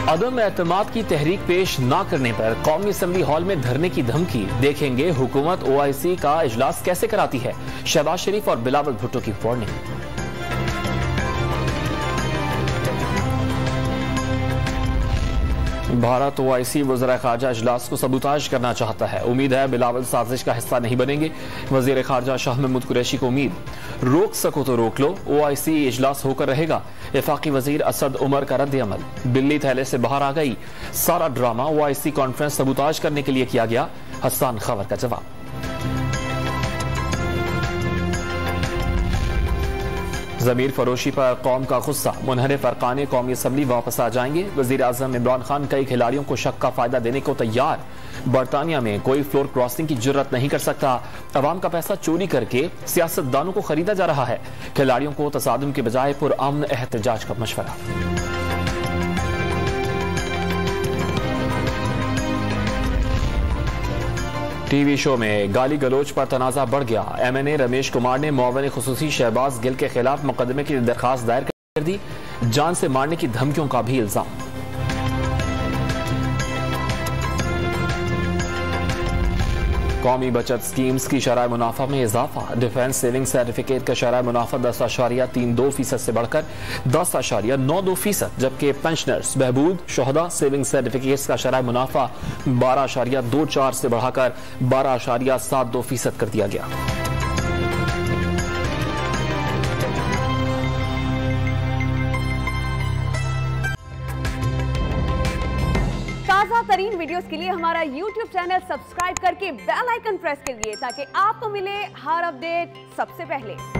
अदम एतमाद की तहरीक पेश न करने पर कौमी असम्बली हॉल में धरने की धमकी। देखेंगे हुकूमत OIC का इजलास कैसे कराती है। शहबाज शरीफ और बिलावल भुट्टो की वार्निंग। भारत OIC वज़ीर ख़ारजा इजलास को सबूताज करना चाहता है। उम्मीद है बिलावल साजिश का हिस्सा नहीं बनेंगे। वज़ीर ख़ारजा शाह महमूद कुरैशी को उम्मीद, रोक सको तो रोक लो, OIC इजलास होकर रहेगा। वफाकी वजीर असद उमर का रद्द अमल। बिल्ली थैले से बाहर आ गई। सारा ड्रामा OIC कॉन्फ्रेंस सबूताज करने के लिए किया गया। हसन खबर का जवाब। ज़मीर फरोशी पर कौम का गुस्सा। मुनहरिफ अरकान कौमी असम्बली वापस आ जाएंगे। वज़ीर आज़म इमरान खान कई खिलाड़ियों को शक का फायदा देने को तैयार। बरतानिया में कोई फ्लोर क्रॉसिंग की जुर्रत नहीं कर सकता। अवाम का पैसा चोरी करके सियासतदानों को खरीदा जा रहा है। खिलाड़ियों को तसादुम के बजाय पुरअमन एहतजाज का मशवरा। टीवी शो में गाली गलोच पर तनाजा बढ़ गया। MNA रमेश कुमार ने मुआविन खुसूसी शहबाज गिल के खिलाफ मुकदमे की दरखास्त दायर कर दी। जान से मारने की धमकियों का भी इल्जाम। कौमी बचत स्कीम्स की शरह मुनाफा में इजाफा। डिफेंस सेविंग सर्टिफिकेट का शरह मुनाफा 10.32% से बढ़कर 10.92%, जबकि पेंशनर्स, बहबूद, शोहदा सेविंग सर्टिफिकेट्स का शरह मुनाफा 12.24 से बढ़ाकर 12.72% कर दिया गया। ताज़ा तरीन वीडियोस के लिए हमारा YouTube चैनल सब्सक्राइब करके बेल आइकन प्रेस करिए ताकि आपको मिले हर अपडेट सबसे पहले।